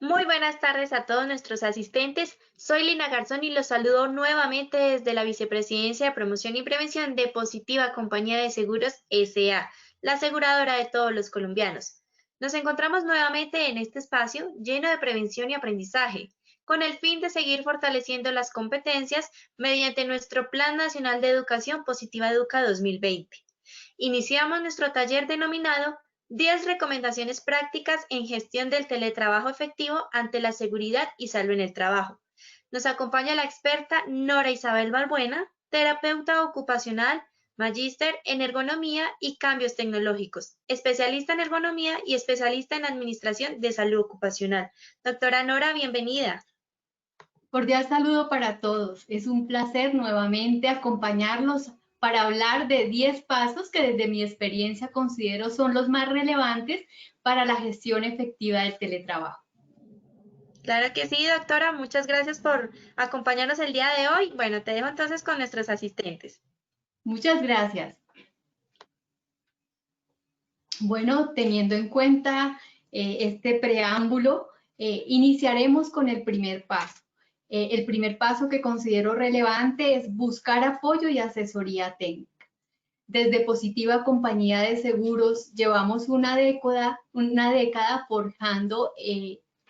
Muy buenas tardes a todos nuestros asistentes. Soy Lina Garzón y los saludo nuevamente desde la Vicepresidencia de Promoción y Prevención de Positiva Compañía de Seguros S.A., la aseguradora de todos los colombianos. Nos encontramos nuevamente en este espacio lleno de prevención y aprendizaje, con el fin de seguir fortaleciendo las competencias mediante nuestro Plan Nacional de Educación Positiva Educa 2020. Iniciamos nuestro taller denominado 10 recomendaciones prácticas en gestión del teletrabajo efectivo ante la seguridad y salud en el trabajo. Nos acompaña la experta Nora Isabel Balbuena, terapeuta ocupacional, magíster en ergonomía y cambios tecnológicos, especialista en ergonomía y especialista en administración de salud ocupacional. Doctora Nora, bienvenida. Cordial saludo para todos. Es un placer nuevamente acompañarlos para hablar de 10 pasos que desde mi experiencia considero son los más relevantes para la gestión efectiva del teletrabajo. Claro que sí, doctora. Muchas gracias por acompañarnos el día de hoy. Bueno, te dejo entonces con nuestros asistentes. Muchas gracias. Bueno, teniendo en cuenta este preámbulo, iniciaremos con el primer paso. El primer paso que considero relevante es buscar apoyo y asesoría técnica. Desde Positiva Compañía de Seguros llevamos una década forjando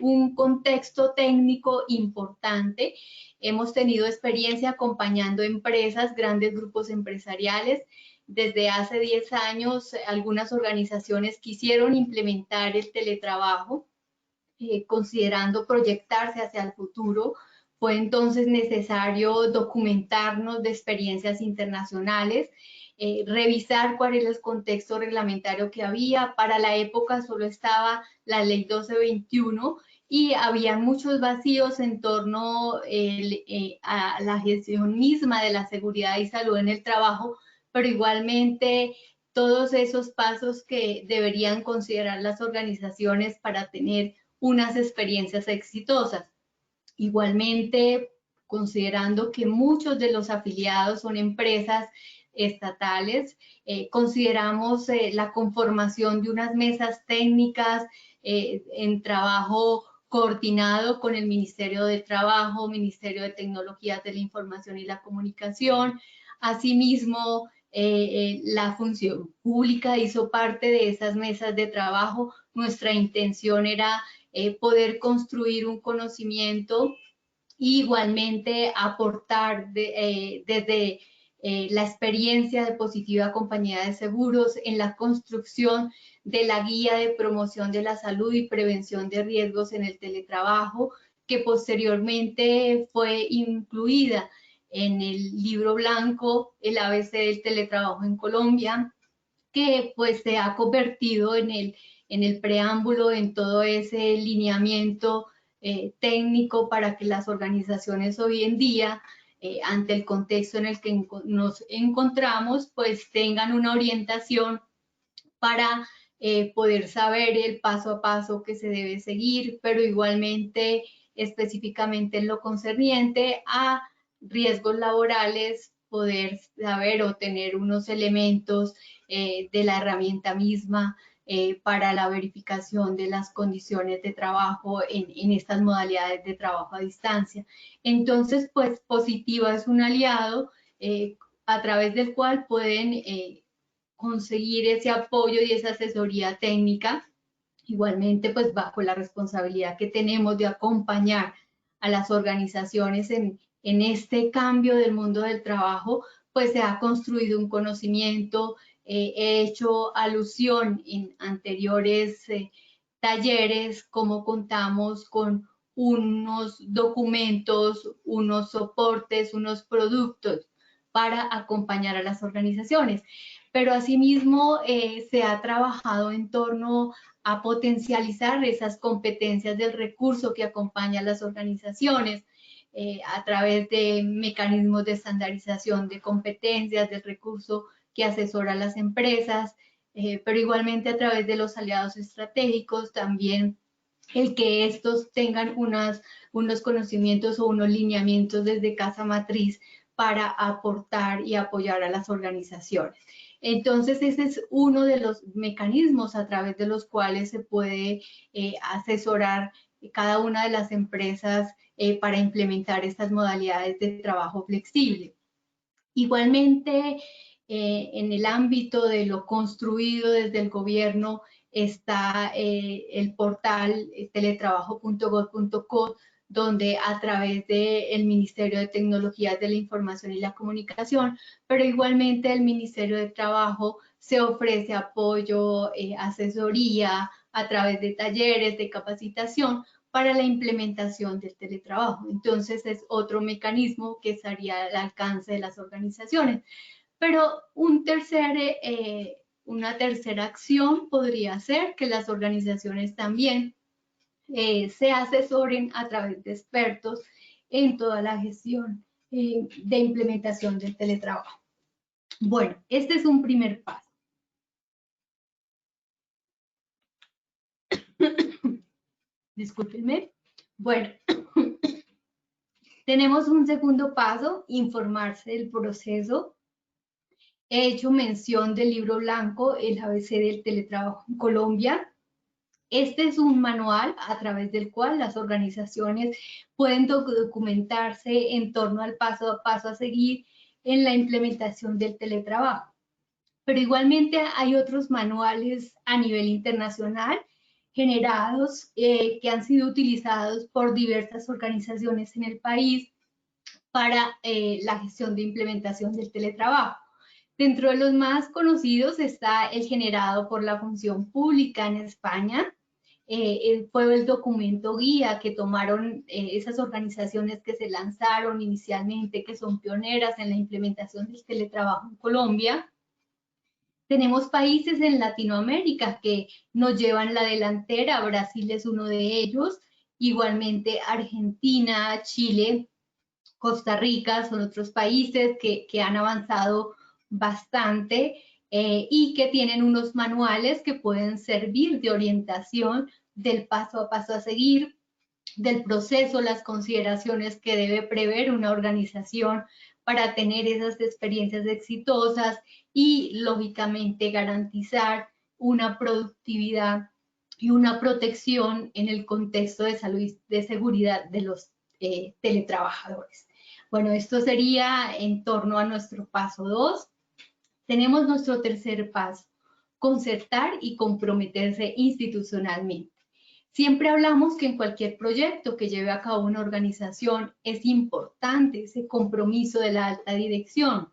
un contexto técnico importante. Hemos tenido experiencia acompañando empresas, grandes grupos empresariales. Desde hace 10 años, algunas organizaciones quisieron implementar el teletrabajo, considerando proyectarse hacia el futuro. Fue entonces necesario documentarnos de experiencias internacionales, revisar cuál era el contexto reglamentario que había. Para la época solo estaba la ley 1221 y había muchos vacíos en torno a la gestión misma de la seguridad y salud en el trabajo, pero igualmente todos esos pasos que deberían considerar las organizaciones para tener unas experiencias exitosas. Igualmente, considerando que muchos de los afiliados son empresas estatales, consideramos la conformación de unas mesas técnicas en trabajo coordinado con el Ministerio de Trabajo, Ministerio de Tecnologías de la Información y la Comunicación. Asimismo, la función pública hizo parte de esas mesas de trabajo. Nuestra intención era poder construir un conocimiento y igualmente aportar desde la experiencia de Positiva Compañía de Seguros en la construcción de la guía de promoción de la salud y prevención de riesgos en el teletrabajo, que posteriormente fue incluida en el libro blanco, el ABC del teletrabajo en Colombia, que pues se ha convertido en el preámbulo, en todo ese lineamiento técnico para que las organizaciones hoy en día, ante el contexto en el que nos encontramos, pues tengan una orientación para poder saber el paso a paso que se debe seguir, pero igualmente específicamente en lo concerniente a riesgos laborales, poder saber o tener unos elementos de la herramienta misma para la verificación de las condiciones de trabajo en estas modalidades de trabajo a distancia. Entonces, pues Positiva es un aliado a través del cual pueden conseguir ese apoyo y esa asesoría técnica. Igualmente, pues bajo la responsabilidad que tenemos de acompañar a las organizaciones en este cambio del mundo del trabajo, pues se ha construido un conocimiento, he hecho alusión en anteriores talleres, cómo contamos con unos documentos, unos soportes, unos productos para acompañar a las organizaciones. Pero asimismo se ha trabajado en torno a potencializar esas competencias del recurso que acompaña a las organizaciones a través de mecanismos de estandarización de competencias del recurso que asesora a las empresas, pero igualmente a través de los aliados estratégicos también el que estos tengan unos conocimientos o unos lineamientos desde casa matriz para aportar y apoyar a las organizaciones. Entonces, ese es uno de los mecanismos a través de los cuales se puede asesorar cada una de las empresas para implementar estas modalidades de trabajo flexible. Igualmente, en el ámbito de lo construido desde el gobierno está el portal teletrabajo.gov.co, donde a través del Ministerio de Tecnologías de la Información y la Comunicación, pero igualmente el Ministerio de Trabajo se ofrece apoyo, asesoría a través de talleres de capacitación para la implementación del teletrabajo. Entonces es otro mecanismo que estaría al alcance de las organizaciones. Pero una tercera acción podría ser que las organizaciones también se asesoren a través de expertos en toda la gestión de implementación del teletrabajo. Bueno, este es un primer paso. Discúlpenme. Bueno, tenemos un segundo paso, informarse del proceso. He hecho mención del libro blanco, el ABC del teletrabajo en Colombia. Este es un manual a través del cual las organizaciones pueden documentarse en torno al paso a paso a seguir en la implementación del teletrabajo. Pero igualmente hay otros manuales a nivel internacional generados que han sido utilizados por diversas organizaciones en el país para la gestión de implementación del teletrabajo. Dentro de los más conocidos está el generado por la Función Pública en España. Fue el documento guía que tomaron esas organizaciones que se lanzaron inicialmente, que son pioneras en la implementación del teletrabajo en Colombia. Tenemos países en Latinoamérica que nos llevan la delantera, Brasil es uno de ellos, igualmente Argentina, Chile, Costa Rica son otros países que han avanzado bastante y que tienen unos manuales que pueden servir de orientación del paso a paso a seguir, del proceso, las consideraciones que debe prever una organización para tener esas experiencias exitosas y, lógicamente, garantizar una productividad y una protección en el contexto de salud y de seguridad de los teletrabajadores. Bueno, esto sería en torno a nuestro paso 2. Tenemos nuestro tercer paso, concertar y comprometerse institucionalmente. Siempre hablamos que en cualquier proyecto que lleve a cabo una organización es importante ese compromiso de la alta dirección.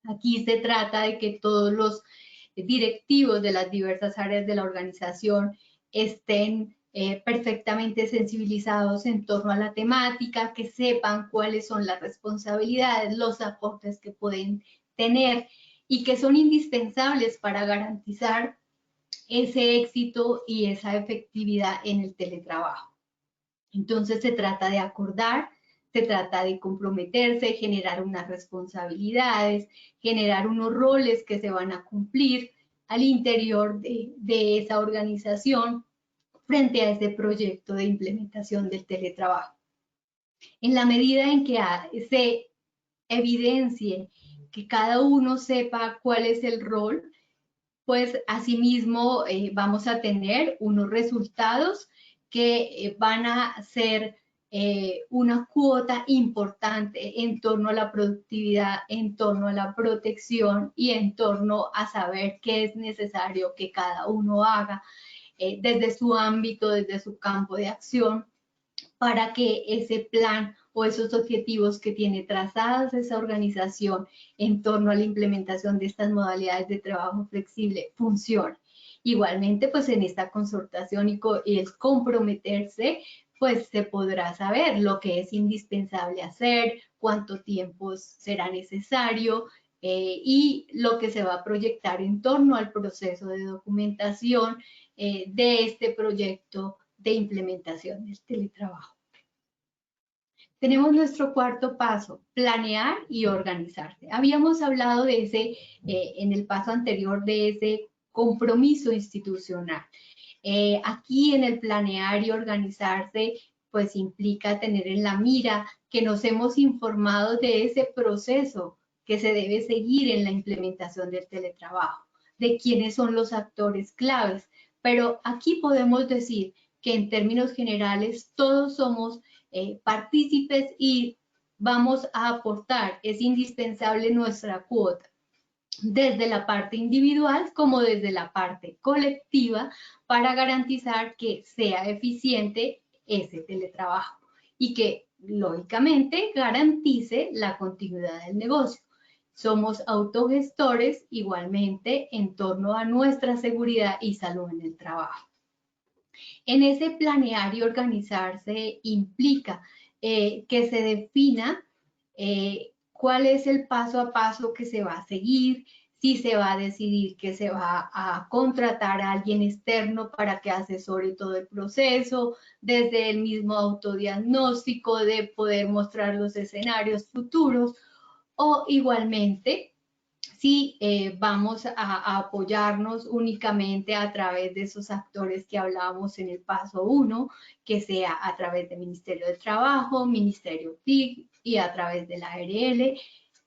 Aquí se trata de que todos los directivos de las diversas áreas de la organización estén perfectamente sensibilizados en torno a la temática, que sepan cuáles son las responsabilidades, los aportes que pueden tener y que son indispensables para garantizar ese éxito y esa efectividad en el teletrabajo. Entonces se trata de acordar, se trata de comprometerse, generar unas responsabilidades, generar unos roles que se van a cumplir al interior de esa organización frente a ese proyecto de implementación del teletrabajo. En la medida en que se evidencie que cada uno sepa cuál es el rol, pues asimismo vamos a tener unos resultados que van a ser una cuota importante en torno a la productividad, en torno a la protección y en torno a saber qué es necesario que cada uno haga desde su ámbito, desde su campo de acción, para que ese plan o esos objetivos que tiene trazadas esa organización en torno a la implementación de estas modalidades de trabajo flexible funcione. Igualmente, pues en esta consultación y el comprometerse, pues se podrá saber lo que es indispensable hacer, cuánto tiempo será necesario y lo que se va a proyectar en torno al proceso de documentación de este proyecto de implementación del teletrabajo. Tenemos nuestro cuarto paso, planear y organizarse. Habíamos hablado de ese, en el paso anterior, de ese compromiso institucional. Aquí en el planear y organizarse, pues implica tener en la mira que nos hemos informado de ese proceso que se debe seguir en la implementación del teletrabajo, de quiénes son los actores claves. Pero aquí podemos decir que en términos generales todos somos partícipes y vamos a aportar. Es indispensable nuestra cuota, desde la parte individual como desde la parte colectiva, para garantizar que sea eficiente ese teletrabajo y que, lógicamente, garantice la continuidad del negocio. Somos autogestores igualmente en torno a nuestra seguridad y salud en el trabajo. En ese planear y organizarse implica que se defina cuál es el paso a paso que se va a seguir, si se va a decidir que se va a contratar a alguien externo para que asesore todo el proceso, desde el mismo autodiagnóstico, de poder mostrar los escenarios futuros, o igualmente si vamos a apoyarnos únicamente a través de esos actores que hablábamos en el paso 1, que sea a través del Ministerio del Trabajo, Ministerio TIC y a través de la ARL.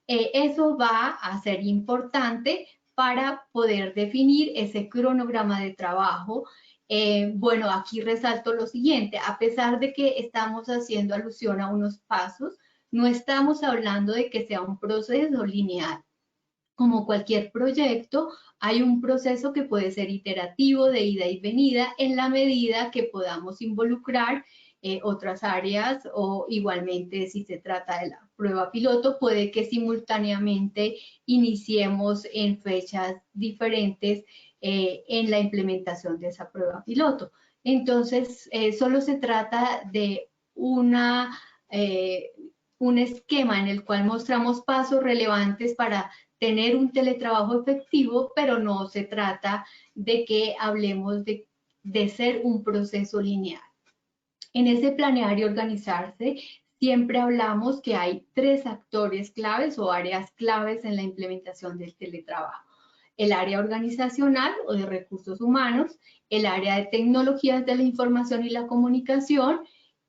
Eso va a ser importante para poder definir ese cronograma de trabajo. Bueno, aquí resalto lo siguiente: a pesar de que estamos haciendo alusión a unos pasos, no estamos hablando de que sea un proceso lineal. Como cualquier proyecto, hay un proceso que puede ser iterativo, de ida y venida, en la medida que podamos involucrar otras áreas, o igualmente si se trata de la prueba piloto, puede que simultáneamente iniciemos en fechas diferentes en la implementación de esa prueba piloto. Entonces, solo se trata de un esquema en el cual mostramos pasos relevantes para tener un teletrabajo efectivo, pero no se trata de que hablemos de ser un proceso lineal. En ese planear y organizarse, siempre hablamos que hay 3 actores claves o áreas claves en la implementación del teletrabajo: el área organizacional o de recursos humanos, el área de tecnologías de la información y la comunicación,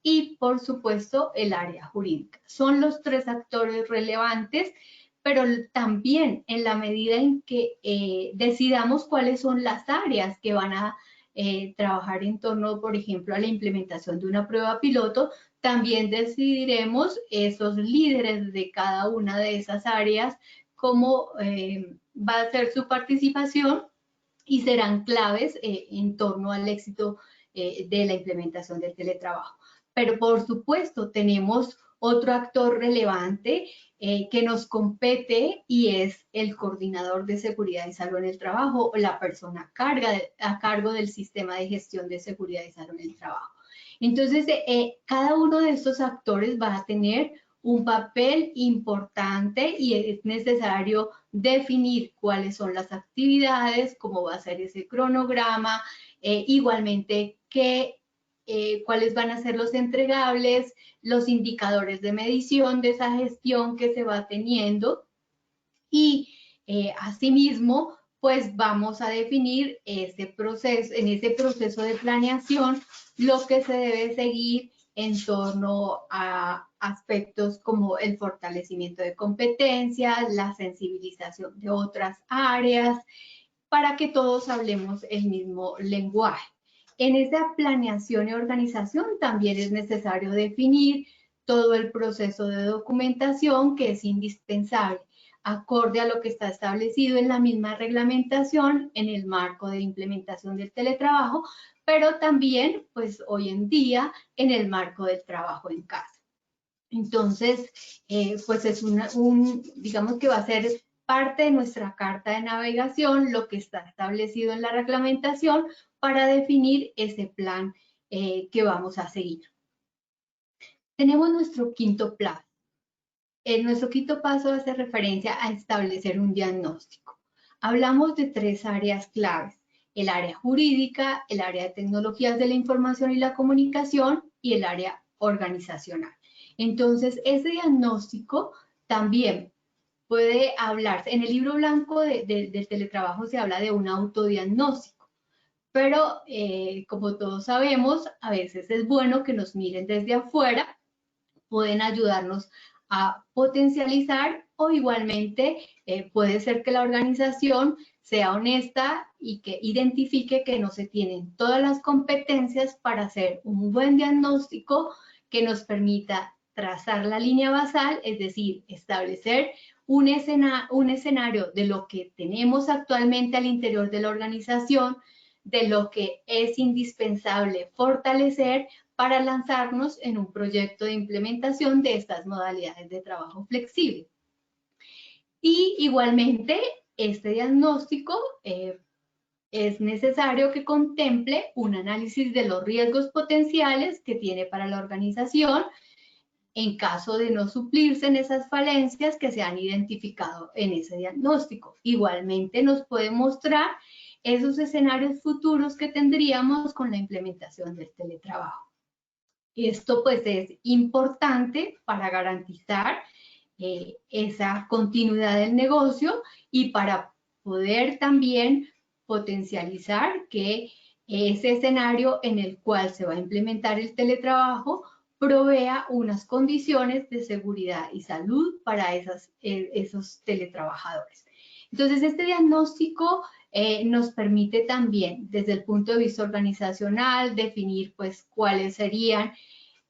y por supuesto el área jurídica. Son los 3 actores relevantes, pero también en la medida en que decidamos cuáles son las áreas que van a trabajar en torno, por ejemplo, a la implementación de una prueba piloto, también decidiremos esos líderes de cada una de esas áreas, cómo va a ser su participación, y serán claves en torno al éxito de la implementación del teletrabajo. Pero por supuesto tenemos otro actor relevante que nos compete, y es el coordinador de seguridad y salud en el trabajo, o la persona a cargo del sistema de gestión de seguridad y salud en el trabajo. Entonces, cada uno de estos actores va a tener un papel importante y es necesario definir cuáles son las actividades, cómo va a ser ese cronograma, igualmente cuáles van a ser los entregables, los indicadores de medición de esa gestión que se va teniendo, y asimismo pues vamos a definir ese proceso, en ese proceso de planeación, lo que se debe seguir en torno a aspectos como el fortalecimiento de competencias, la sensibilización de otras áreas, para que todos hablemos el mismo lenguaje. En esa planeación y organización también es necesario definir todo el proceso de documentación, que es indispensable, acorde a lo que está establecido en la misma reglamentación en el marco de implementación del teletrabajo, pero también, pues hoy en día, en el marco del trabajo en casa. Entonces, pues es digamos que va a ser parte de nuestra carta de navegación, lo que está establecido en la reglamentación, para definir ese plan que vamos a seguir. Tenemos nuestro quinto paso. Nuestro quinto paso hace referencia a establecer un diagnóstico. Hablamos de 3 áreas claves: el área jurídica, el área de tecnologías de la información y la comunicación, y el área organizacional. Entonces, ese diagnóstico también puede hablarse. En el libro blanco del teletrabajo se habla de un autodiagnóstico, pero como todos sabemos, a veces es bueno que nos miren desde afuera, pueden ayudarnos a potencializar, o igualmente puede ser que la organización sea honesta y que identifique que no se tienen todas las competencias para hacer un buen diagnóstico que nos permita trazar la línea basal, es decir, establecer un escenario de lo que tenemos actualmente al interior de la organización, de lo que es indispensable fortalecer para lanzarnos en un proyecto de implementación de estas modalidades de trabajo flexible. Y igualmente, este diagnóstico es necesario que contemple un análisis de los riesgos potenciales que tiene para la organización en caso de no suplirse en esas falencias que se han identificado en ese diagnóstico. Igualmente nos puede mostrar esos escenarios futuros que tendríamos con la implementación del teletrabajo. Esto pues es importante para garantizar esa continuidad del negocio y para poder también potencializar que ese escenario en el cual se va a implementar el teletrabajo provea unas condiciones de seguridad y salud para esos teletrabajadores. Entonces, este diagnóstico nos permite también, desde el punto de vista organizacional, definir pues cuáles serían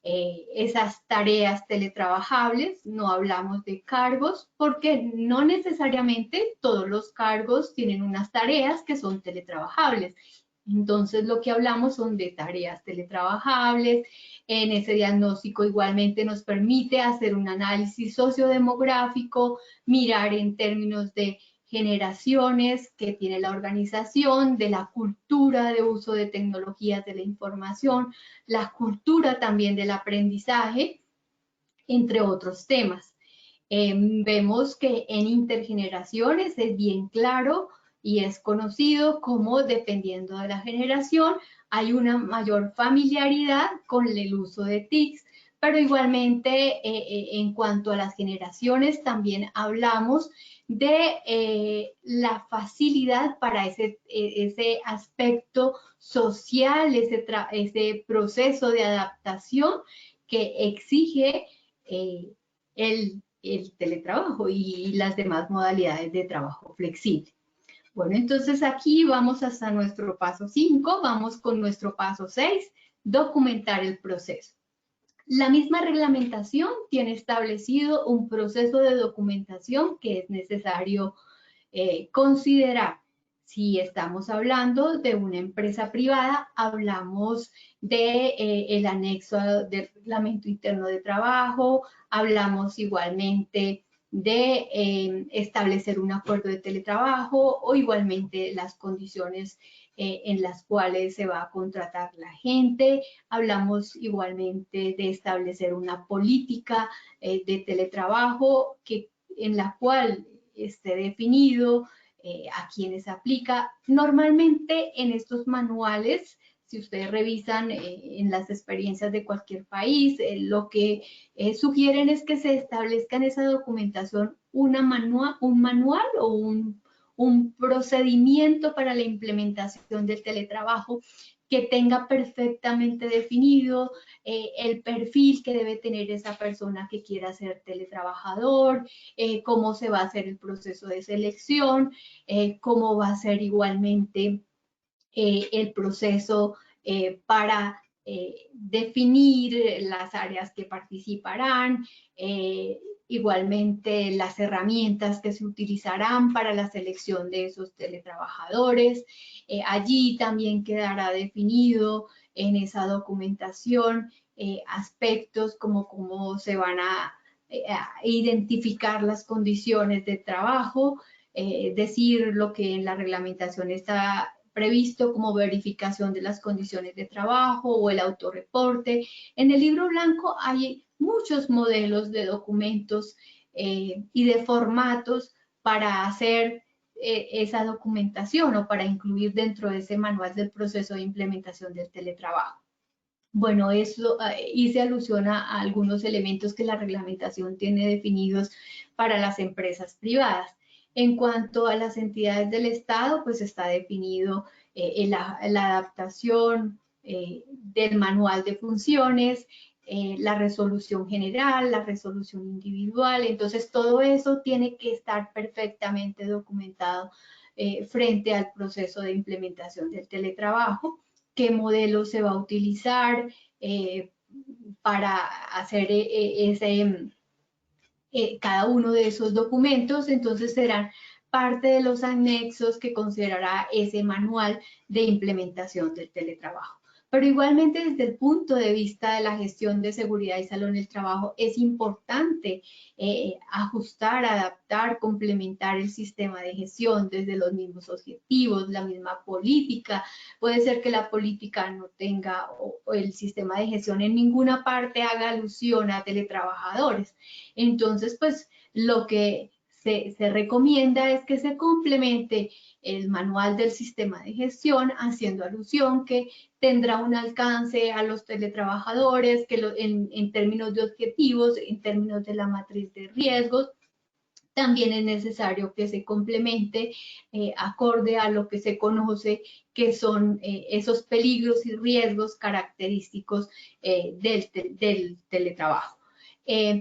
esas tareas teletrabajables. No hablamos de cargos porque no necesariamente todos los cargos tienen unas tareas que son teletrabajables. Entonces, lo que hablamos son de tareas teletrabajables. En ese diagnóstico igualmente nos permite hacer un análisis sociodemográfico, mirar en términos de generaciones que tiene la organización, de la cultura de uso de tecnologías de la información, la cultura también del aprendizaje, entre otros temas. Vemos que en intergeneraciones es bien claro y es conocido cómo, dependiendo de la generación, hay una mayor familiaridad con el uso de TICs, pero igualmente en cuanto a las generaciones también hablamos de la facilidad para ese aspecto social, ese proceso de adaptación que exige el teletrabajo y las demás modalidades de trabajo flexible. Bueno, entonces aquí vamos hasta nuestro paso 5, vamos con nuestro paso 6, documentar el proceso. La misma reglamentación tiene establecido un proceso de documentación que es necesario considerar. Si estamos hablando de una empresa privada, hablamos del anexo del reglamento interno de trabajo, hablamos igualmente de establecer un acuerdo de teletrabajo o igualmente las condiciones en las cuales se va a contratar la gente. Hablamos igualmente de establecer una política de teletrabajo en la cual esté definido a quienes aplica. Normalmente en estos manuales, si ustedes revisan en las experiencias de cualquier país, lo que sugieren es que se establezca en esa documentación un manual o un procedimiento para la implementación del teletrabajo que tenga perfectamente definido el perfil que debe tener esa persona que quiera ser teletrabajador, cómo se va a hacer el proceso de selección, cómo va a ser igualmente el proceso para definir las áreas que participarán, igualmente las herramientas que se utilizarán para la selección de esos teletrabajadores. Allí también quedará definido en esa documentación aspectos como cómo se van a identificar las condiciones de trabajo, decir lo que en la reglamentación está previsto como verificación de las condiciones de trabajo o el autorreporte. En el libro blanco hay muchos modelos de documentos y de formatos para hacer esa documentación o para incluir dentro de ese manual del proceso de implementación del teletrabajo. Bueno, eso hice alusión a algunos elementos que la reglamentación tiene definidos para las empresas privadas. En cuanto a las entidades del Estado, pues está definido la adaptación del manual de funciones, la resolución general, la resolución individual. Entonces, todo eso tiene que estar perfectamente documentado frente al proceso de implementación del teletrabajo, qué modelo se va a utilizar para hacer cada uno de esos documentos. Entonces, serán parte de los anexos que considerará ese manual de implementación del teletrabajo. Pero igualmente desde el punto de vista de la gestión de seguridad y salud en el trabajo es importante ajustar, adaptar, complementar el sistema de gestión desde los mismos objetivos, la misma política. Puede ser que la política no tenga o el sistema de gestión en ninguna parte haga alusión a teletrabajadores. Entonces, pues lo que se recomienda es que se complemente el manual del sistema de gestión haciendo alusión que tendrá un alcance a los teletrabajadores, que en términos de objetivos, en términos de la matriz de riesgos, también es necesario que se complemente acorde a lo que se conoce que son esos peligros y riesgos característicos del teletrabajo.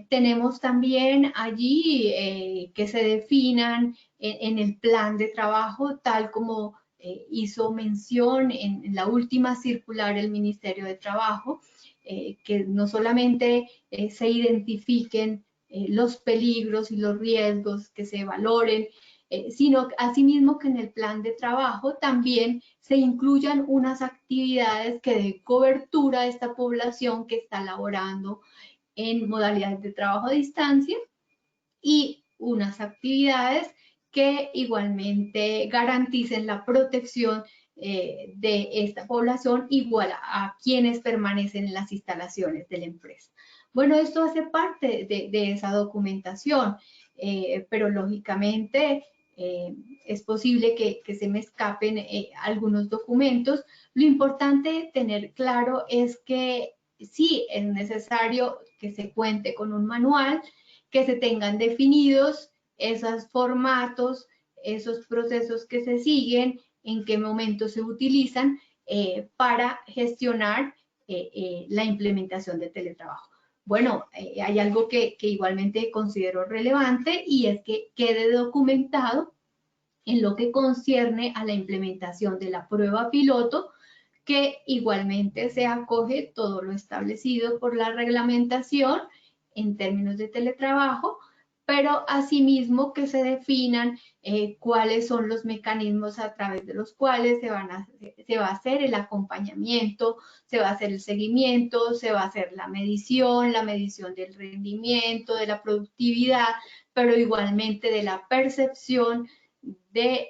Tenemos también allí que se definan en el plan de trabajo, tal como hizo mención en la última circular el Ministerio de Trabajo, que no solamente se identifiquen los peligros y los riesgos, que se valoren, sino asimismo que en el plan de trabajo también se incluyan unas actividades que den cobertura a esta población que está laborando en modalidades de trabajo a distancia y unas actividades que igualmente garanticen la protección de esta población igual a quienes permanecen en las instalaciones de la empresa. Bueno, esto hace parte de esa documentación, pero lógicamente es posible que se me escapen algunos documentos. Lo importante tener claro es que sí es necesario que se cuente con un manual, que se tengan definidos esos formatos, esos procesos que se siguen, en qué momento se utilizan para gestionar la implementación de teletrabajo. Bueno, hay algo que igualmente considero relevante y es que quede documentado en lo que concierne a la implementación de la prueba piloto, que igualmente se acoge todo lo establecido por la reglamentación en términos de teletrabajo, pero asimismo que se definan cuáles son los mecanismos a través de los cuales se va a hacer el acompañamiento, se va a hacer el seguimiento, se va a hacer la medición del rendimiento, de la productividad, pero igualmente de la percepción de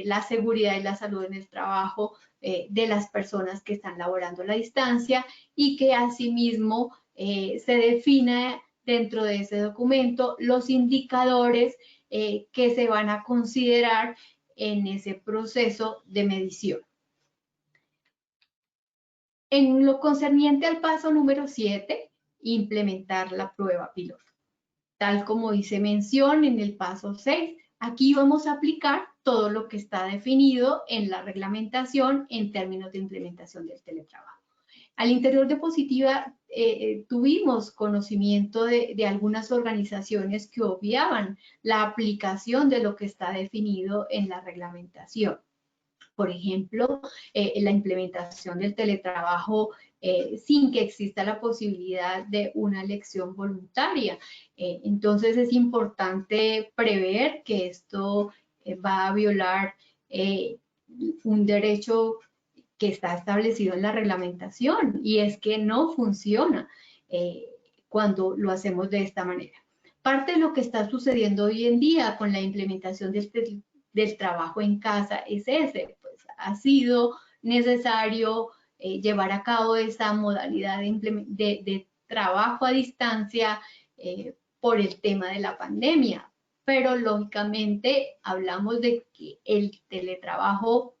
la seguridad y la salud en el trabajo de las personas que están laborando a la distancia y que asimismo se defina dentro de ese documento los indicadores que se van a considerar en ese proceso de medición. En lo concerniente al paso número 7, implementar la prueba piloto. Tal como hice mención en el paso 6, aquí vamos a aplicar todo lo que está definido en la reglamentación en términos de implementación del teletrabajo. Al interior de Positiva tuvimos conocimiento de algunas organizaciones que obviaban la aplicación de lo que está definido en la reglamentación. Por ejemplo, la implementación del teletrabajo sin que exista la posibilidad de una elección voluntaria. Entonces es importante prever que esto va a violar un derecho que está establecido en la reglamentación y es que no funciona cuando lo hacemos de esta manera. Parte de lo que está sucediendo hoy en día con la implementación del trabajo en casa es ese, pues ha sido necesario llevar a cabo esa modalidad de trabajo a distancia por el tema de la pandemia, pero lógicamente hablamos de que el teletrabajo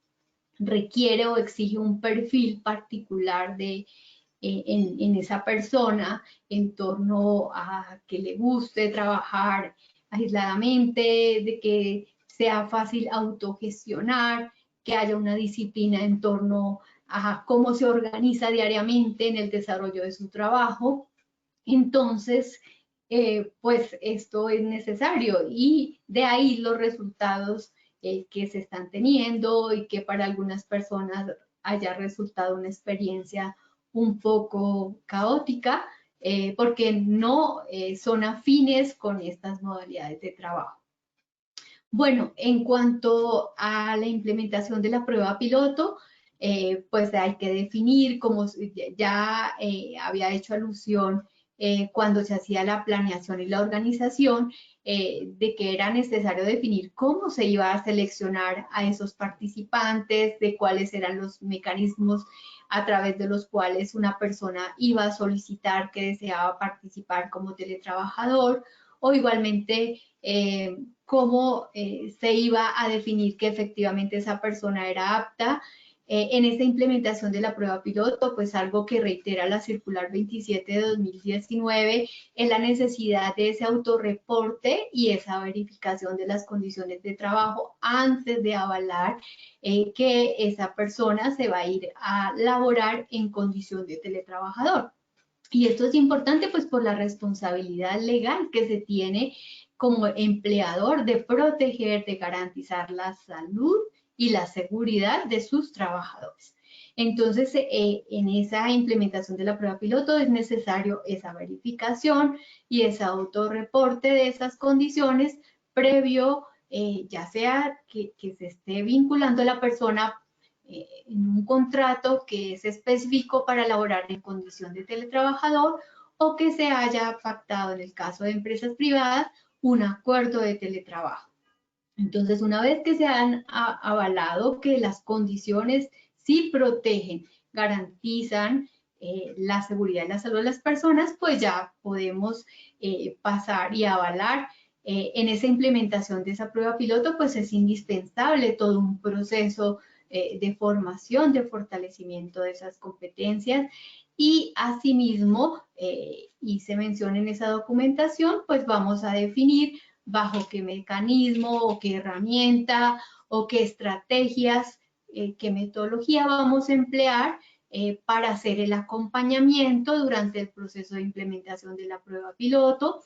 requiere o exige un perfil particular en esa persona en torno a que le guste trabajar aisladamente, de que sea fácil autogestionar, que haya una disciplina en torno a cómo se organiza diariamente en el desarrollo de su trabajo. Entonces, pues esto es necesario y de ahí los resultados que se están teniendo y que para algunas personas haya resultado una experiencia un poco caótica porque no son afines con estas modalidades de trabajo. Bueno, en cuanto a la implementación de la prueba piloto, pues hay que definir, como ya había hecho alusión cuando se hacía la planeación y la organización, de que era necesario definir cómo se iba a seleccionar a esos participantes, de cuáles eran los mecanismos a través de los cuales una persona iba a solicitar que deseaba participar como teletrabajador, o igualmente cómo se iba a definir que efectivamente esa persona era apta. En esta implementación de la prueba piloto, pues algo que reitera la circular 27 de 2019 es la necesidad de ese autorreporte y esa verificación de las condiciones de trabajo antes de avalar que esa persona se va a ir a laborar en condición de teletrabajador. Y esto es importante pues por la responsabilidad legal que se tiene como empleador de proteger, de garantizar la salud y la seguridad de sus trabajadores. Entonces, en esa implementación de la prueba piloto es necesario esa verificación y ese autorreporte de esas condiciones previo, ya sea que se esté vinculando a la persona en un contrato que es específico para laborar en condición de teletrabajador o que se haya pactado en el caso de empresas privadas un acuerdo de teletrabajo. Entonces, una vez que se han avalado que las condiciones sí protegen, garantizan la seguridad y la salud de las personas, pues ya podemos pasar y avalar. En esa implementación de esa prueba piloto, pues es indispensable todo un proceso de formación, de fortalecimiento de esas competencias y asimismo, y se menciona en esa documentación, pues vamos a definir bajo qué mecanismo o qué herramienta o qué estrategias, qué metodología vamos a emplear para hacer el acompañamiento durante el proceso de implementación de la prueba piloto,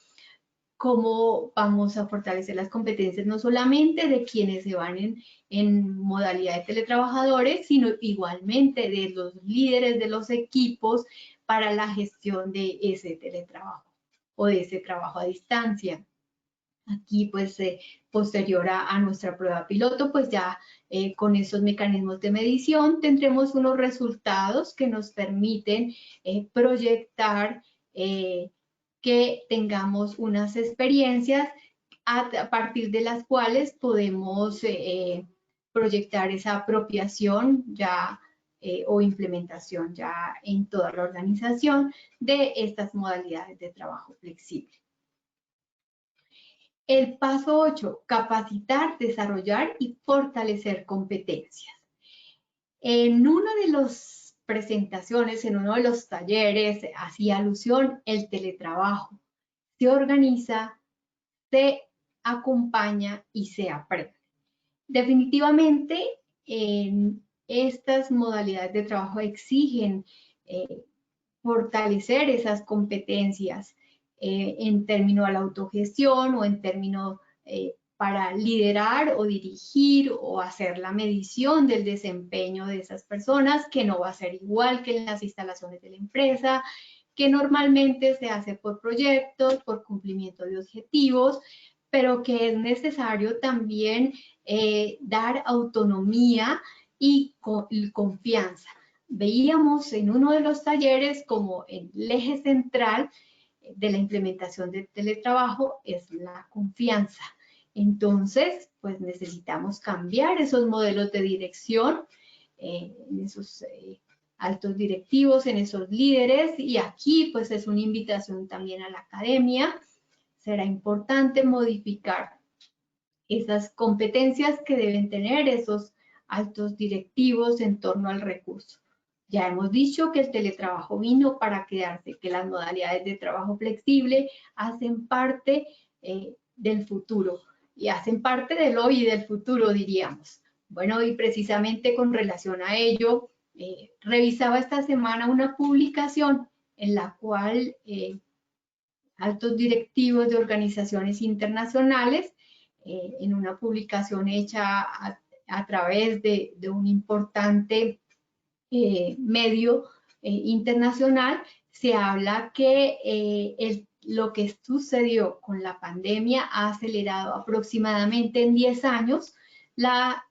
cómo vamos a fortalecer las competencias no solamente de quienes se van en modalidad de teletrabajadores, sino igualmente de los líderes de los equipos para la gestión de ese teletrabajo o de ese trabajo a distancia. Aquí, pues, posterior a nuestra prueba piloto, pues ya con esos mecanismos de medición tendremos unos resultados que nos permiten proyectar que tengamos unas experiencias a partir de las cuales podemos proyectar esa apropiación ya o implementación ya en toda la organización de estas modalidades de trabajo flexible. El paso 8, capacitar, desarrollar y fortalecer competencias. En una de las presentaciones, en uno de los talleres, hacía alusión el teletrabajo. Se organiza, se acompaña y se aprende. Definitivamente, estas modalidades de trabajo exigen fortalecer esas competencias en términos a la autogestión o en términos para liderar o dirigir o hacer la medición del desempeño de esas personas, que no va a ser igual que en las instalaciones de la empresa, que normalmente se hace por proyectos, por cumplimiento de objetivos, pero que es necesario también dar autonomía y confianza. Veíamos en uno de los talleres como el eje central de la implementación del teletrabajo es la confianza. Entonces, pues necesitamos cambiar esos modelos de dirección, en esos altos directivos, en esos líderes, y aquí pues es una invitación también a la academia. Será importante modificar esas competencias que deben tener esos altos directivos en torno al recurso. Ya hemos dicho que el teletrabajo vino para quedarse, que las modalidades de trabajo flexible hacen parte del futuro y hacen parte del hoy y del futuro, diríamos. Bueno, y precisamente con relación a ello, revisaba esta semana una publicación en la cual altos directivos de organizaciones internacionales en una publicación hecha a través de un importante medio internacional. Se habla que lo que sucedió con la pandemia ha acelerado aproximadamente en 10 años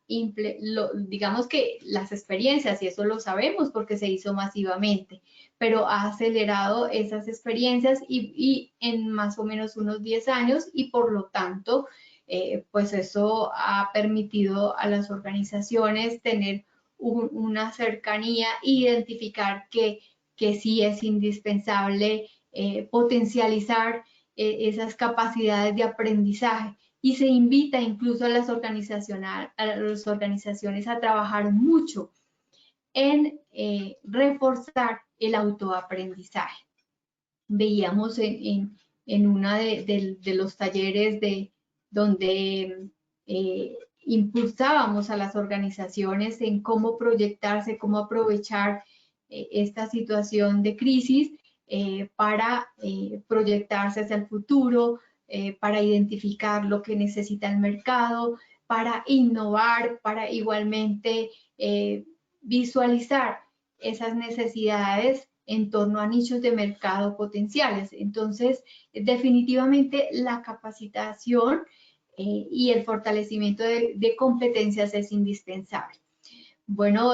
digamos que las experiencias, y eso lo sabemos porque se hizo masivamente, pero ha acelerado esas experiencias y en más o menos unos 10 años, y por lo tanto, pues eso ha permitido a las organizaciones tener una cercanía, identificar que sí es indispensable potencializar esas capacidades de aprendizaje, y se invita incluso a las organizaciones a trabajar mucho en reforzar el autoaprendizaje. Veíamos en uno de los talleres donde impulsábamos a las organizaciones en cómo proyectarse, cómo aprovechar esta situación de crisis para proyectarse hacia el futuro, para identificar lo que necesita el mercado, para innovar, para igualmente visualizar esas necesidades en torno a nichos de mercado potenciales. Entonces, definitivamente la capacitación y el fortalecimiento de competencias es indispensable. Bueno,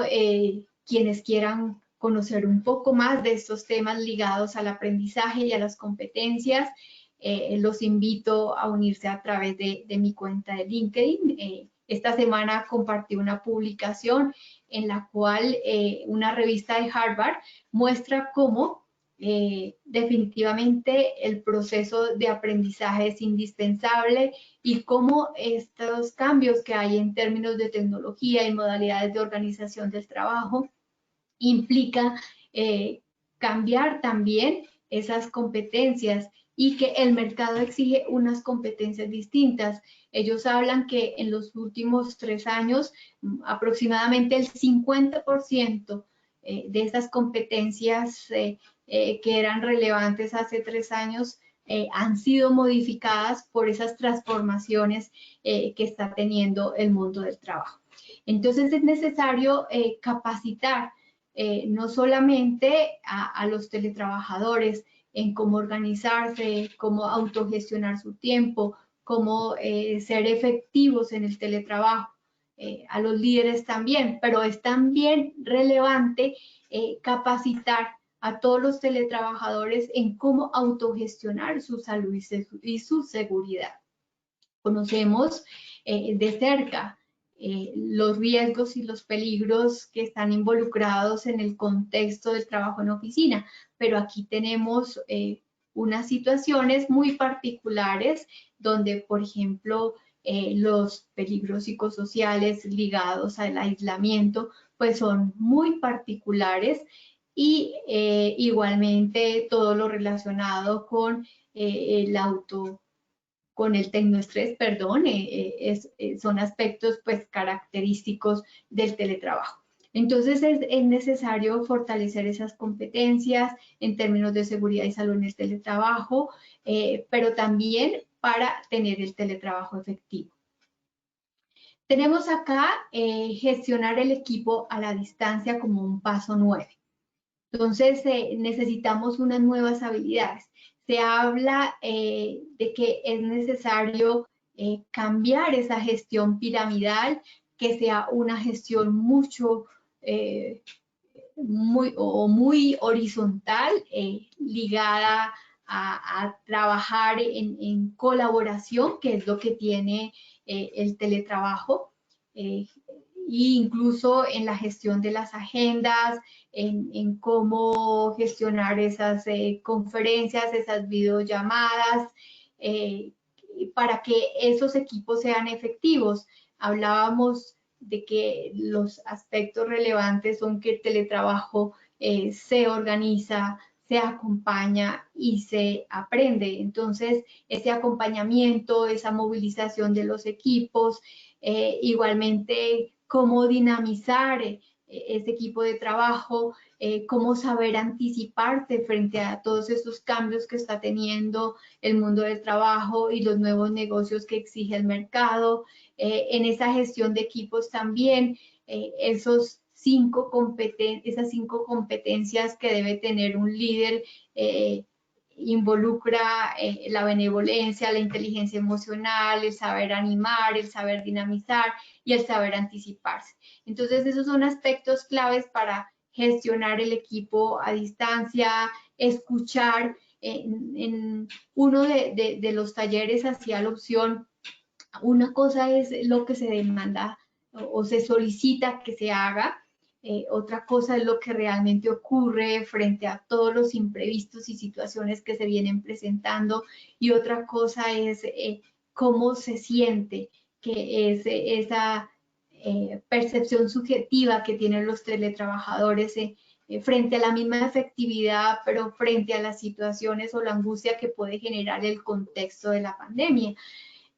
quienes quieran conocer un poco más de estos temas ligados al aprendizaje y a las competencias, los invito a unirse a través de mi cuenta de LinkedIn. Esta semana compartí una publicación en la cual una revista de Harvard muestra cómo definitivamente el proceso de aprendizaje es indispensable, y cómo estos cambios que hay en términos de tecnología y modalidades de organización del trabajo implica cambiar también esas competencias, y que el mercado exige unas competencias distintas. Ellos hablan que en los últimos 3 años aproximadamente el 50% de esas competencias que eran relevantes hace 3 años han sido modificadas por esas transformaciones que está teniendo el mundo del trabajo. Entonces es necesario capacitar no solamente a los teletrabajadores en cómo organizarse, cómo autogestionar su tiempo, cómo ser efectivos en el teletrabajo, a los líderes también, pero es también relevante capacitar a todos los teletrabajadores en cómo autogestionar su salud y su seguridad. Conocemos de cerca los riesgos y los peligros que están involucrados en el contexto del trabajo en oficina, pero aquí tenemos unas situaciones muy particulares donde, por ejemplo, los peligros psicosociales ligados al aislamiento pues son muy particulares, y igualmente todo lo relacionado con con el tecnoestrés, perdón, son aspectos pues característicos del teletrabajo. Entonces es necesario fortalecer esas competencias en términos de seguridad y salud en el teletrabajo, pero también para tener el teletrabajo efectivo. Tenemos acá gestionar el equipo a la distancia como un paso 9. Entonces necesitamos unas nuevas habilidades. Se habla de que es necesario cambiar esa gestión piramidal, que sea una gestión muy horizontal, ligada a trabajar en colaboración, que es lo que tiene el teletrabajo, e incluso en la gestión de las agendas, en cómo gestionar esas conferencias, esas videollamadas, para que esos equipos sean efectivos. Hablábamos de que los aspectos relevantes son que el teletrabajo se organiza, se acompaña y se aprende. Entonces, ese acompañamiento, esa movilización de los equipos, igualmente cómo dinamizar ese equipo de trabajo, cómo saber anticiparse frente a todos esos cambios que está teniendo el mundo del trabajo y los nuevos negocios que exige el mercado. En esa gestión de equipos también, esas cinco competencias que debe tener un líder, involucra la benevolencia, la inteligencia emocional, el saber animar, el saber dinamizar y el saber anticiparse. Entonces, esos son aspectos claves para gestionar el equipo a distancia, escuchar. En uno de los talleres hacía la opción, una cosa es lo que se demanda o se solicita que se haga, otra cosa es lo que realmente ocurre frente a todos los imprevistos y situaciones que se vienen presentando, y otra cosa es cómo se siente, que es esa percepción subjetiva que tienen los teletrabajadores frente a la misma efectividad, pero frente a las situaciones o la angustia que puede generar el contexto de la pandemia.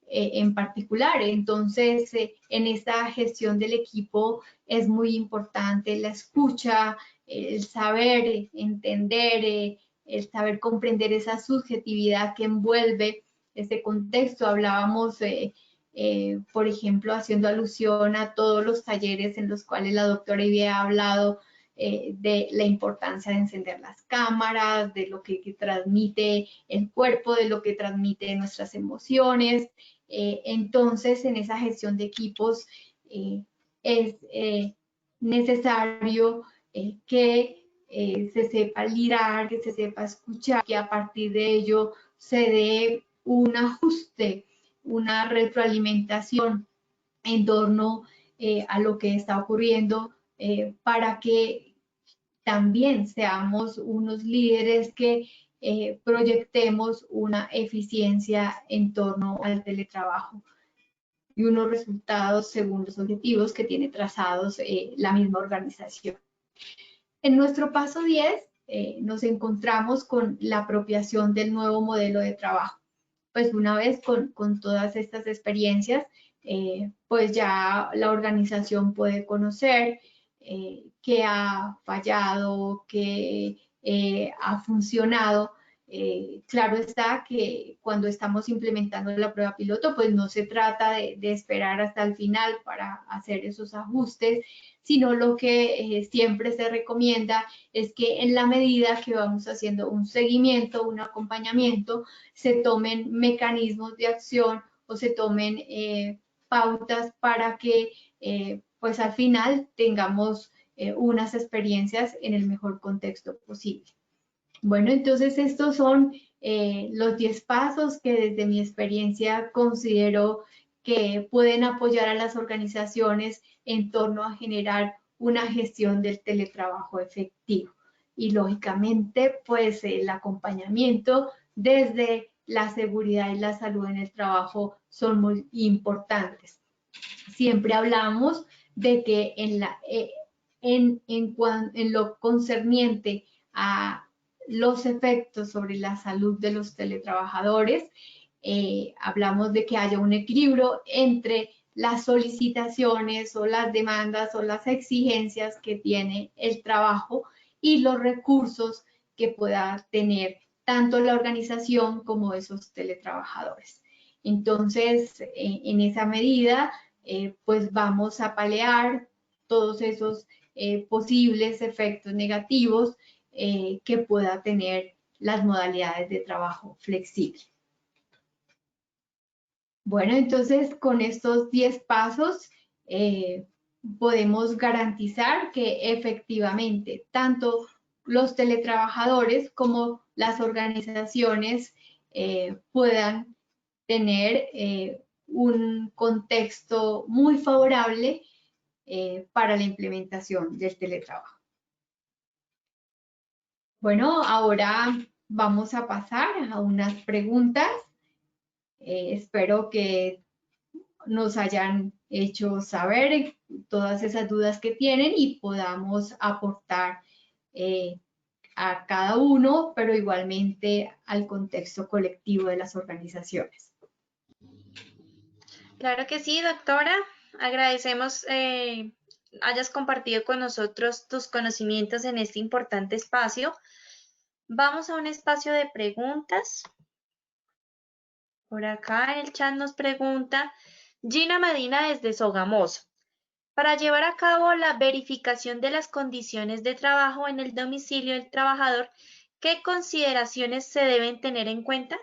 En particular. Entonces, en esta gestión del equipo es muy importante la escucha, el saber entender, el saber comprender esa subjetividad que envuelve este contexto. Hablábamos, por ejemplo, haciendo alusión a todos los talleres en los cuales la doctora había hablado de la importancia de encender las cámaras, de lo que transmite el cuerpo, de lo que transmite nuestras emociones. Entonces, en esa gestión de equipos es necesario que se sepa liderar, que se sepa escuchar, que a partir de ello se dé un ajuste, una retroalimentación en torno a lo que está ocurriendo para que también seamos unos líderes que proyectemos una eficiencia en torno al teletrabajo y unos resultados según los objetivos que tiene trazados la misma organización. En nuestro paso 10 nos encontramos con la apropiación del nuevo modelo de trabajo. Pues una vez con todas estas experiencias, pues ya la organización puede conocer qué ha fallado, qué ha funcionado. Claro está que cuando estamos implementando la prueba piloto, pues no se trata de esperar hasta el final para hacer esos ajustes, sino lo que siempre se recomienda es que en la medida que vamos haciendo un seguimiento, un acompañamiento, se tomen mecanismos de acción o se tomen pautas para que pues al final tengamos unas experiencias en el mejor contexto posible. Bueno, entonces estos son los 10 pasos que desde mi experiencia considero que pueden apoyar a las organizaciones en torno a generar una gestión del teletrabajo efectivo. Y lógicamente, pues el acompañamiento desde la seguridad y la salud en el trabajo son muy importantes. Siempre hablamos de que en lo concerniente a los efectos sobre la salud de los teletrabajadores, hablamos de que haya un equilibrio entre las solicitaciones o las demandas o las exigencias que tiene el trabajo y los recursos que pueda tener tanto la organización como esos teletrabajadores. Entonces, en esa medida, pues vamos a paliar todos esos posibles efectos negativos que pueda tener las modalidades de trabajo flexible. Bueno, entonces con estos 10 pasos podemos garantizar que efectivamente tanto los teletrabajadores como las organizaciones puedan tener un contexto muy favorable para la implementación del teletrabajo. Bueno, ahora vamos a pasar a unas preguntas. Espero que nos hayan hecho saber todas esas dudas que tienen y podamos aportar a cada uno, pero igualmente al contexto colectivo de las organizaciones. Claro que sí, doctora. Agradecemos hayas compartido con nosotros tus conocimientos en este importante espacio. Vamos a un espacio de preguntas. Por acá en el chat nos pregunta Gina Medina desde Sogamoso. Para llevar a cabo la verificación de las condiciones de trabajo en el domicilio del trabajador, ¿qué consideraciones se deben tener en cuenta?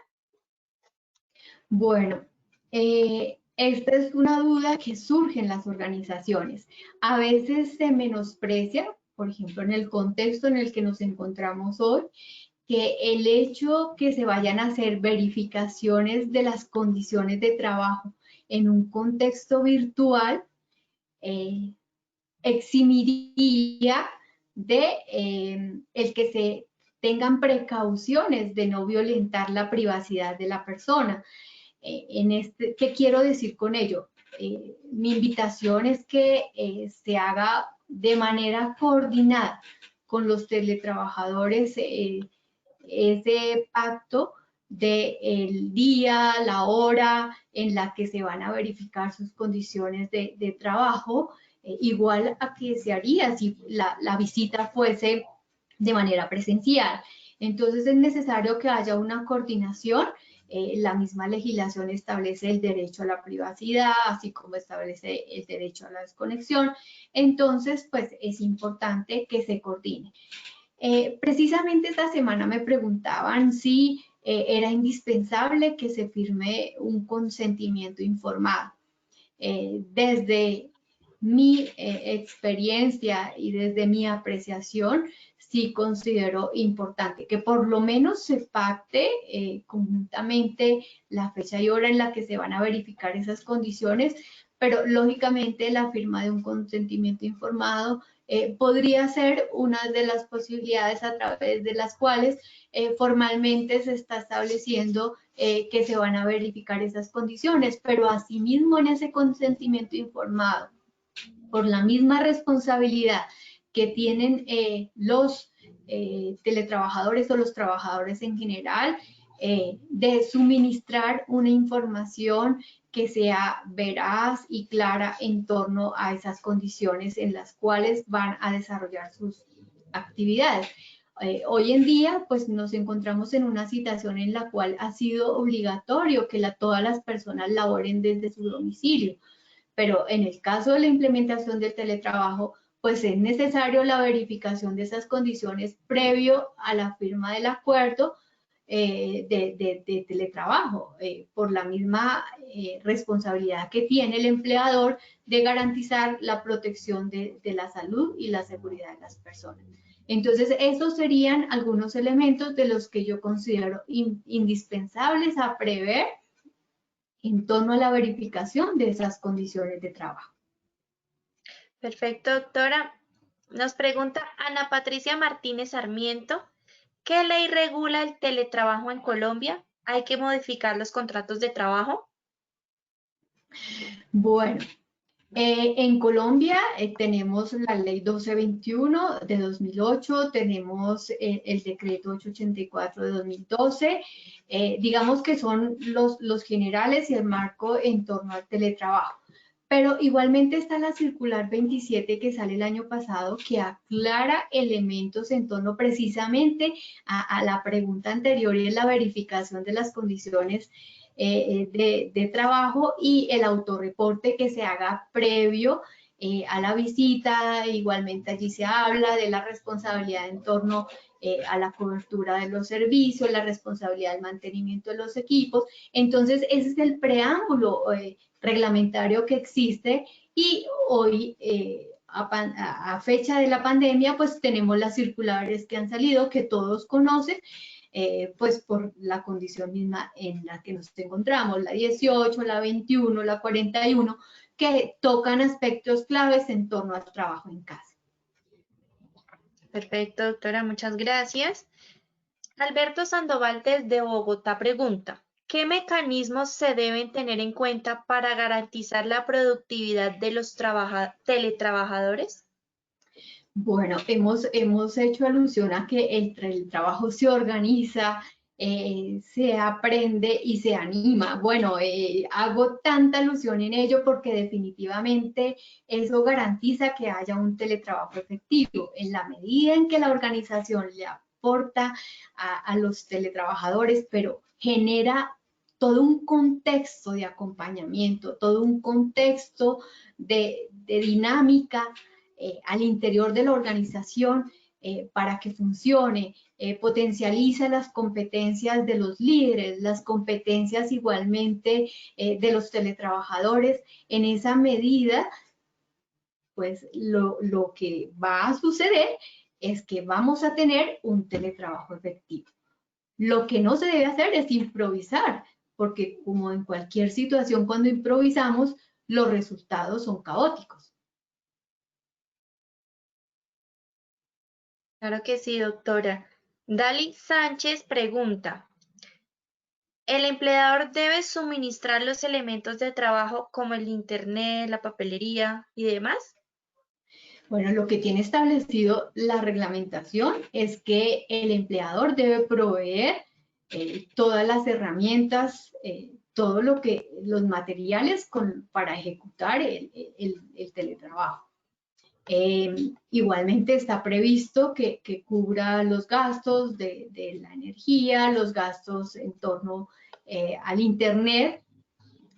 Bueno, esta es una duda que surge en las organizaciones. A veces se menosprecia, por ejemplo, en el contexto en el que nos encontramos hoy, que el hecho que se vayan a hacer verificaciones de las condiciones de trabajo en un contexto virtual eximiría de el que se tengan precauciones de no violentar la privacidad de la persona. ¿Qué quiero decir con ello? Mi invitación es que se haga de manera coordinada con los teletrabajadores ese pacto del día, la hora en la que se van a verificar sus condiciones de trabajo, igual a que se haría si la visita fuese de manera presencial. Entonces es necesario que haya una coordinación. La misma legislación establece el derecho a la privacidad, así como establece el derecho a la desconexión. Entonces, pues es importante que se coordine. Precisamente esta semana me preguntaban si era indispensable que se firme un consentimiento informado. Desde mi experiencia y desde mi apreciación, sí considero importante que por lo menos se pacte conjuntamente la fecha y hora en la que se van a verificar esas condiciones, pero lógicamente la firma de un consentimiento informado podría ser una de las posibilidades a través de las cuales formalmente se está estableciendo que se van a verificar esas condiciones, pero asimismo en ese consentimiento informado, por la misma responsabilidad que tienen los teletrabajadores o los trabajadores en general, de suministrar una información que sea veraz y clara en torno a esas condiciones en las cuales van a desarrollar sus actividades. Hoy en día, pues nos encontramos en una situación en la cual ha sido obligatorio que todas las personas laboren desde su domicilio, pero en el caso de la implementación del teletrabajo, pues es necesario la verificación de esas condiciones previo a la firma del acuerdo de teletrabajo, por la misma responsabilidad que tiene el empleador de garantizar la protección de la salud y la seguridad de las personas. Entonces, esos serían algunos elementos de los que yo considero indispensables a prever en torno a la verificación de esas condiciones de trabajo. Perfecto, doctora. Nos pregunta Ana Patricia Martínez Sarmiento, ¿qué ley regula el teletrabajo en Colombia? ¿Hay que modificar los contratos de trabajo? Bueno, en Colombia tenemos la ley 1221 de 2008, tenemos el decreto 884 de 2012, digamos que son los generales y el marco en torno al teletrabajo. Pero igualmente está la circular 27 que sale el año pasado, que aclara elementos en torno precisamente a la pregunta anterior y es la verificación de las condiciones de trabajo y el autorreporte que se haga previo a la visita. Igualmente allí se habla de la responsabilidad en torno a la cobertura de los servicios, la responsabilidad del mantenimiento de los equipos. Entonces, ese es el preámbulo reglamentario que existe y hoy, a fecha de la pandemia, pues tenemos las circulares que han salido, que todos conocen, pues por la condición misma en la que nos encontramos, la 18, la 21, la 41, que tocan aspectos claves en torno al trabajo en casa. Perfecto, doctora, muchas gracias. Alberto Sandoval desde Bogotá pregunta, ¿qué mecanismos se deben tener en cuenta para garantizar la productividad de los teletrabajadores? Bueno, hemos hecho alusión a que el trabajo se organiza se aprende y se anima. Bueno, hago tanta alusión en ello porque definitivamente eso garantiza que haya un teletrabajo efectivo. En la medida en que la organización le aporta a los teletrabajadores, pero genera todo un contexto de acompañamiento, todo un contexto de dinámica al interior de la organización para que funcione, potencializa las competencias de los líderes, las competencias igualmente de los teletrabajadores. En esa medida, pues lo que va a suceder es que vamos a tener un teletrabajo efectivo. Lo que no se debe hacer es improvisar, porque como en cualquier situación cuando improvisamos, los resultados son caóticos. Claro que sí, doctora. Dali Sánchez pregunta, ¿el empleador debe suministrar los elementos de trabajo como el internet, la papelería y demás? Bueno, lo que tiene establecido la reglamentación es que el empleador debe proveer todas las herramientas, todo lo que, los materiales para ejecutar el teletrabajo. Igualmente está previsto que cubra los gastos de la energía, los gastos en torno al Internet,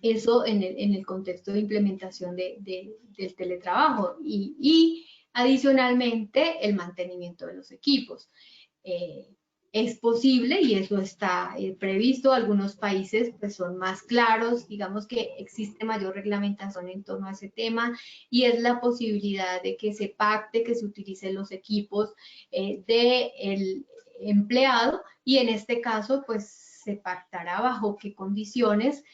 eso en el contexto de implementación del teletrabajo y adicionalmente el mantenimiento de los equipos. Es posible y eso está previsto. Algunos países pues son más claros, digamos que existe mayor reglamentación en torno a ese tema y es la posibilidad de que se pacte, que se utilicen los equipos del empleado y en este caso pues se pactará bajo qué condiciones,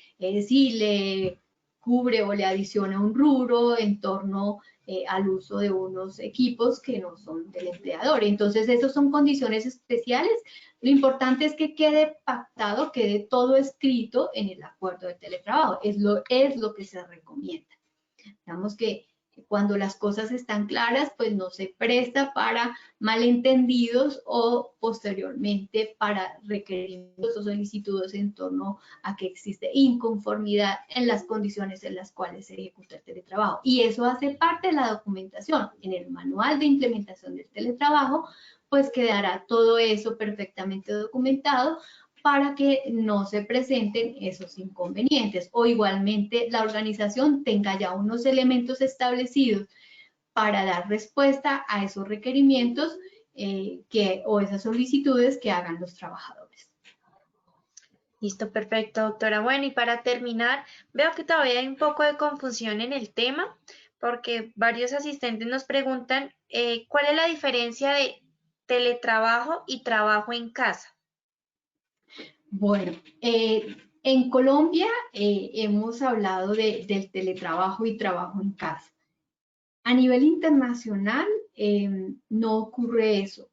si le cubre o le adiciona un rubro en torno al uso de unos equipos que no son del empleador. Entonces, esas son condiciones especiales. Lo importante es que quede pactado, quede todo escrito en el acuerdo de teletrabajo. Es lo que se recomienda. Digamos que cuando las cosas están claras, pues no se presta para malentendidos o posteriormente para requerimientos o solicitudes en torno a que existe inconformidad en las condiciones en las cuales se ejecuta el teletrabajo. Y eso hace parte de la documentación. En el manual de implementación del teletrabajo, pues quedará todo eso perfectamente documentado para que no se presenten esos inconvenientes o igualmente la organización tenga ya unos elementos establecidos para dar respuesta a esos requerimientos o esas solicitudes que hagan los trabajadores. Listo, perfecto, doctora. Bueno, y para terminar, veo que todavía hay un poco de confusión en el tema, porque varios asistentes nos preguntan cuál es la diferencia de teletrabajo y trabajo en casa. Bueno, en Colombia hemos hablado del teletrabajo y trabajo en casa. A nivel internacional no ocurre eso.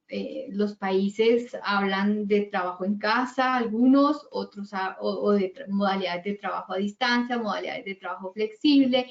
Los países hablan de trabajo en casa, algunos, otros o de modalidades de trabajo a distancia, modalidades de trabajo flexible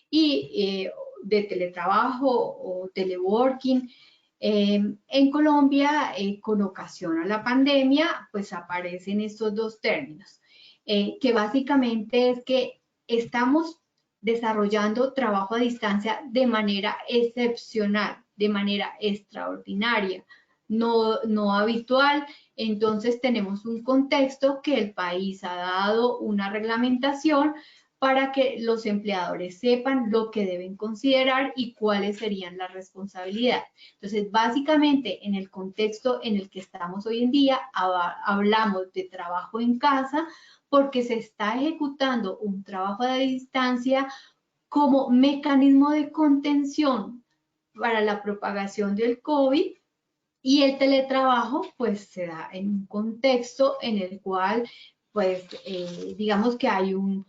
y de teletrabajo o teleworking. En Colombia, con ocasión a la pandemia, pues aparecen estos dos términos, que básicamente es que estamos desarrollando trabajo a distancia de manera excepcional, de manera extraordinaria, no habitual. Entonces tenemos un contexto que el país ha dado una reglamentación para que los empleadores sepan lo que deben considerar y cuáles serían las responsabilidades. Entonces, básicamente, en el contexto en el que estamos hoy en día, hablamos de trabajo en casa porque se está ejecutando un trabajo a distancia como mecanismo de contención para la propagación del COVID y el teletrabajo pues se da en un contexto en el cual pues digamos que hay un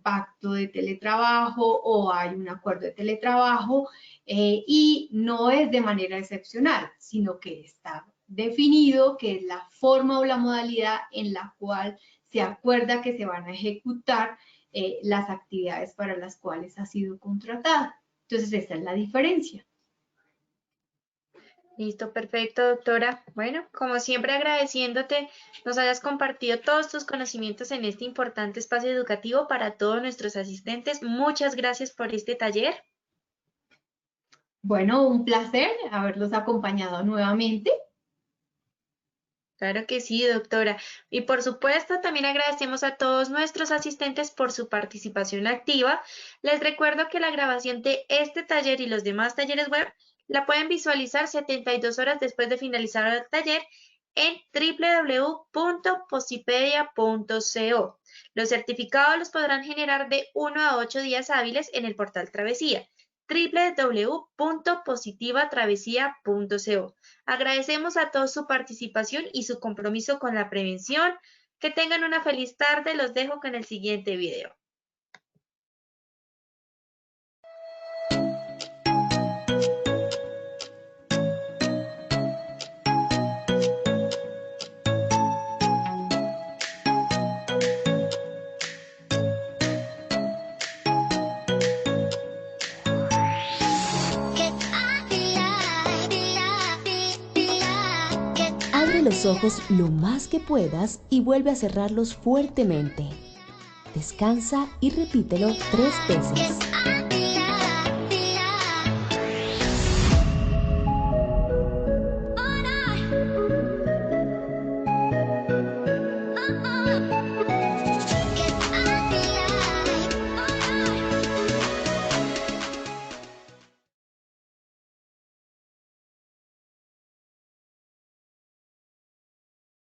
pacto de teletrabajo o hay un acuerdo de teletrabajo y no es de manera excepcional, sino que está definido que es la forma o la modalidad en la cual se acuerda que se van a ejecutar las actividades para las cuales ha sido contratada. Entonces, esa es la diferencia. Listo, perfecto, doctora. Bueno, como siempre agradeciéndote nos hayas compartido todos tus conocimientos en este importante espacio educativo para todos nuestros asistentes. Muchas gracias por este taller. Bueno, un placer haberlos acompañado nuevamente. Claro que sí, doctora. Y por supuesto, también agradecemos a todos nuestros asistentes por su participación activa. Les recuerdo que la grabación de este taller y los demás talleres web la pueden visualizar 72 horas después de finalizar el taller en www.posipedia.co. Los certificados los podrán generar de 1 a 8 días hábiles en el portal Travesía www.positivatravesía.co. Agradecemos a todos su participación y su compromiso con la prevención. Que tengan una feliz tarde. Los dejo con el siguiente video. Abre los ojos lo más que puedas y vuelve a cerrarlos fuertemente. Descansa y repítelo 3 veces.